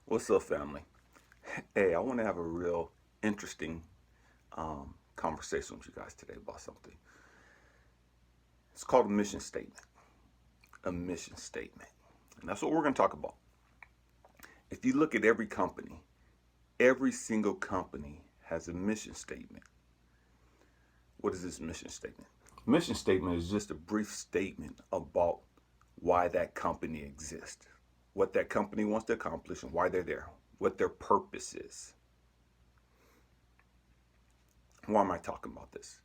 What's up, family? Hey, I want to have a real interesting conversation with you guys today about something. It's called a mission statement. A mission statement. And that's what we're going to talk about. If you look at every single company has a mission statement. What is this mission statement? Mission statement is just a brief statement about why that company exists, what that company wants to accomplish, and why they're there, what their purpose is. Why am I talking about this?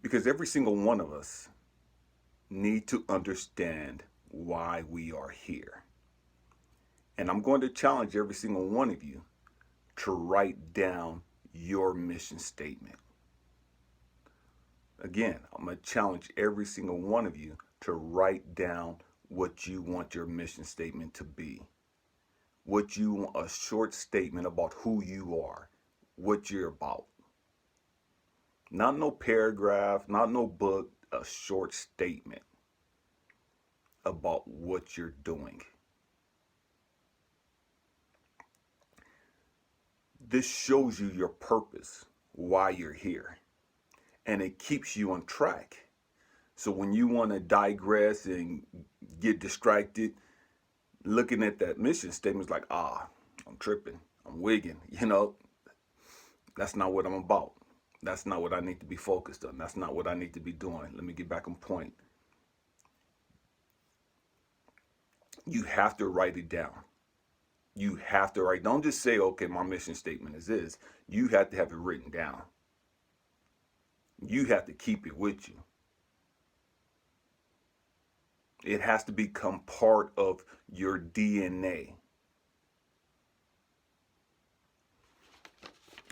Because every single one of us need to understand why we are here. And I'm going to challenge every single one of you to write down your mission statement. Again, I'm going to challenge every single one of you to write down what you want your mission statement to be. What you want, a short statement about who you are, what you're about. Not no paragraph, not no book, a short statement about what you're doing. This shows you your purpose, why you're here, and it keeps you on track. So when you want to digress and get distracted, looking at that mission statement is like, I'm tripping, I'm wigging, that's not what I'm about. That's not what I need to be focused on. That's not what I need to be doing. Let me get back on point. You have to write it down. You have to write. Don't just say, okay, my mission statement is this. You have to have it written down. You have to keep it with you. It has to become part of your DNA.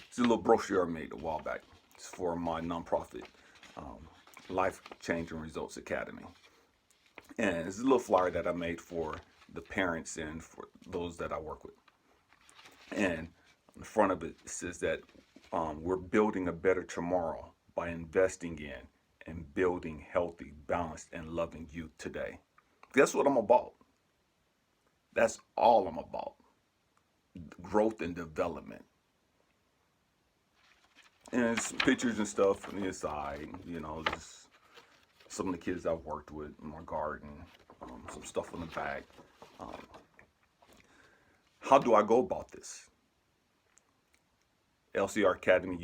It's a little brochure I made a while back. It's for my nonprofit, Life Changing Results Academy. And it's a little flyer that I made for the parents and for those that I work with. And on the front of it, it says that we're building a better tomorrow by investing in and building healthy, balanced, and loving youth today. Guess what I'm about? That's all I'm about. Growth and development. And it's pictures and stuff on the inside, just some of the kids I've worked with in my garden, some stuff on the back. How do I go about this? LCR Academy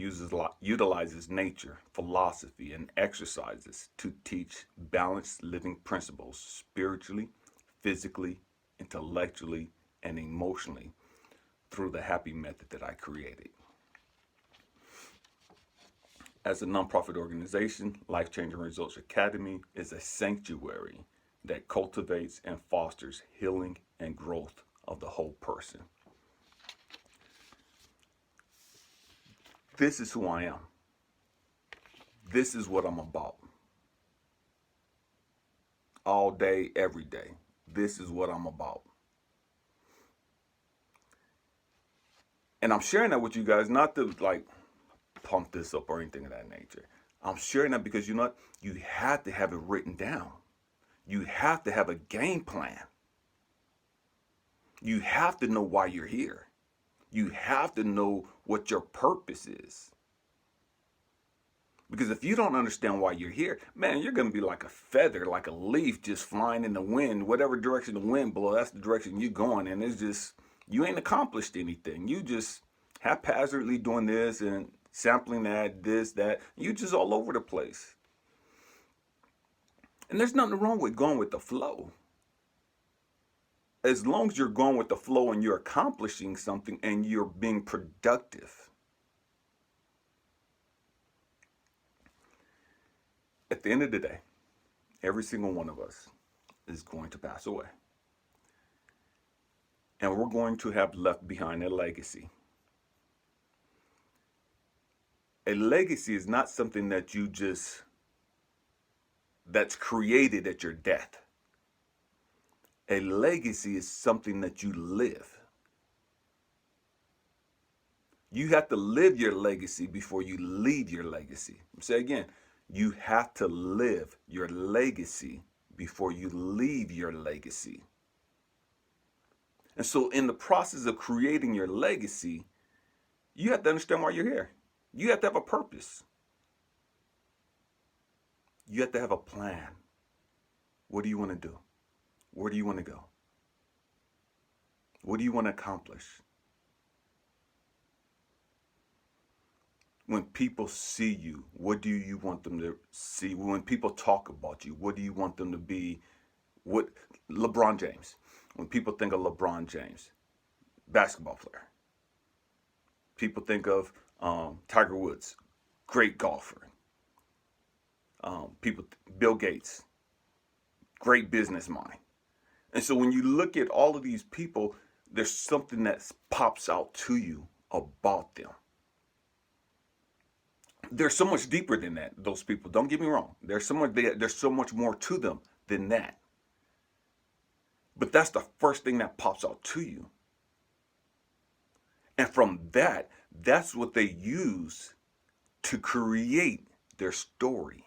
utilizes nature, philosophy, and exercises to teach balanced living principles spiritually, physically, intellectually, and emotionally through the happy method that I created. As a nonprofit organization, Life Changing Results Academy is a sanctuary that cultivates and fosters healing and growth of the whole person. This is who I am. This is what I'm about. All day, every day. This is what I'm about. And I'm sharing that with you guys, not to pump this up or anything of that nature. I'm sharing that because you have to have it written down. You have to have a game plan. You have to know why you're here. You have to know what your purpose is. Because if you don't understand why you're here, man, you're going to be like a feather, like a leaf just flying in the wind. Whatever direction the wind blows, that's the direction you're going. And it's just, you ain't accomplished anything. You just haphazardly doing this and sampling that, this, that. You just all over the place. And there's nothing wrong with going with the flow. As long as you're going with the flow and you're accomplishing something and you're being productive. At the end of the day, every single one of us is going to pass away. And we're going to have left behind a legacy. A legacy is not something that that's created at your death. A legacy is something that you live. You have to live your legacy before you leave your legacy. Say again, you have to live your legacy before you leave your legacy. And so in the process of creating your legacy, you have to understand why you're here. You have to have a purpose. You have to have a plan. What do you want to do? Where do you want to go? What do you want to accomplish? When people see you, what do you want them to see? When people talk about you, what do you want them to be? What LeBron James. When people think of LeBron James, basketball player. People think of Tiger Woods, great golfer. Bill Gates, great business mind. And so when you look at all of these people, there's something that pops out to you about them. They're so much deeper than that, those people. Don't get me wrong. There's so much more to them than that. But that's the first thing that pops out to you. And from that, that's what they use to create their story.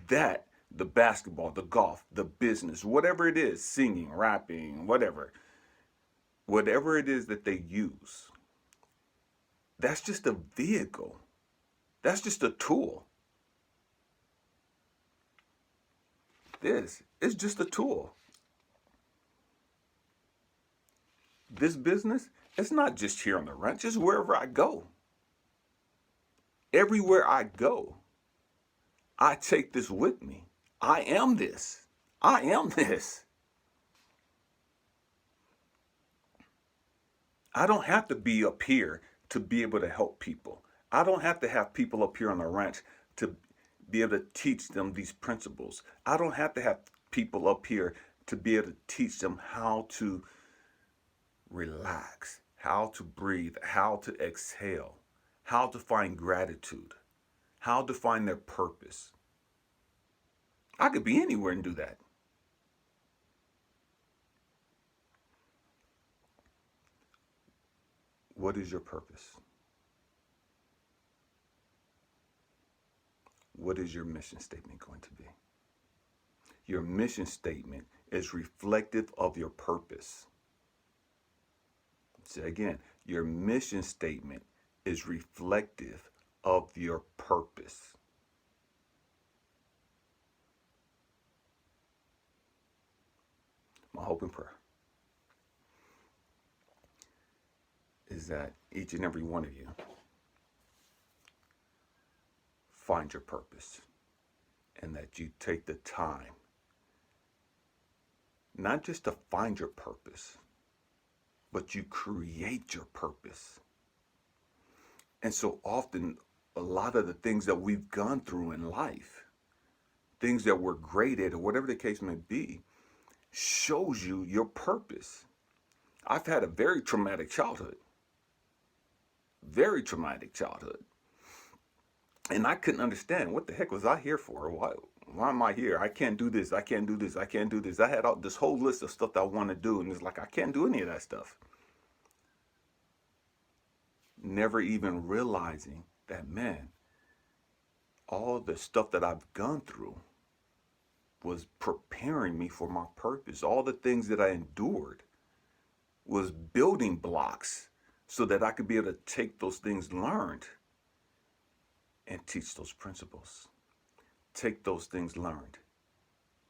That, the basketball, the golf, the business, whatever it is, singing, rapping, whatever it is that they use, that's just a vehicle. That's just a tool. This is just a tool. This business, it's not just here on the ranch, it's wherever I go. Everywhere I go, I take this with me. I am this. I am this. I don't have to be up here to be able to help people. I don't have to have people up here on the ranch to be able to teach them these principles. I don't have to have people up here to be able to teach them how to relax, how to breathe, how to exhale, how to find gratitude, how to find their purpose. I could be anywhere and do that. What is your purpose? What is your mission statement going to be? Your mission statement is reflective of your purpose. Say again, your mission statement is reflective of your purpose. My hope and prayer is that each and every one of you find your purpose, and that you take the time not just to find your purpose, but you create your purpose. And so often, a lot of the things that we've gone through in life, things that we're great at, or whatever the case may be, shows you your purpose. I've had a very traumatic childhood. Very traumatic childhood. And I couldn't understand, what the heck was I here for? Why am I here? I can't do this. I can't do this. I can't do this. I had this whole list of stuff that I want to do, and it's like, I can't do any of that stuff. Never even realizing that, man, all the stuff that I've gone through was preparing me for my purpose. All the things that I endured was building blocks so that I could be able to take those things learned and teach those principles. Take those things learned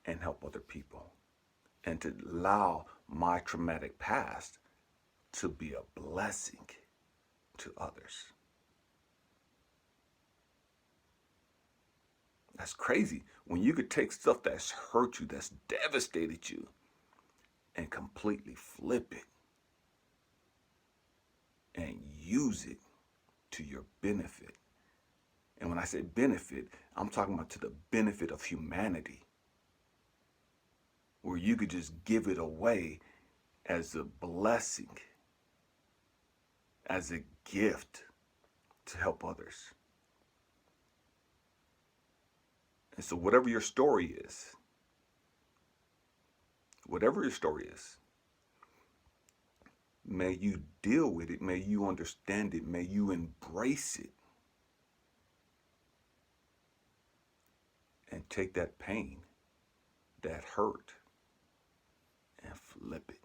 and help other people. And to allow my traumatic past to be a blessing to others. That's crazy. When you could take stuff that's hurt you, that's devastated you, and completely flip it and use it to your benefit. And when I say benefit, I'm talking about to the benefit of humanity, where you could just give it away as a blessing, as a gift to help others. And so whatever your story is, may you deal with it, may you understand it, may you embrace it, and take that pain, that hurt, and flip it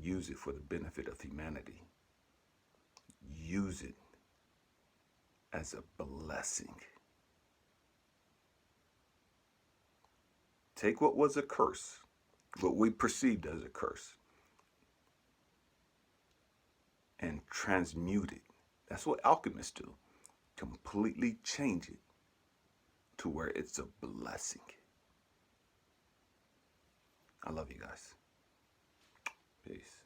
use it for the benefit of humanity. Use it as a blessing. Take what was a curse, what we perceived as a curse, and transmute it. That's what alchemists do. Completely change it to where it's a blessing. I love you guys. Peace.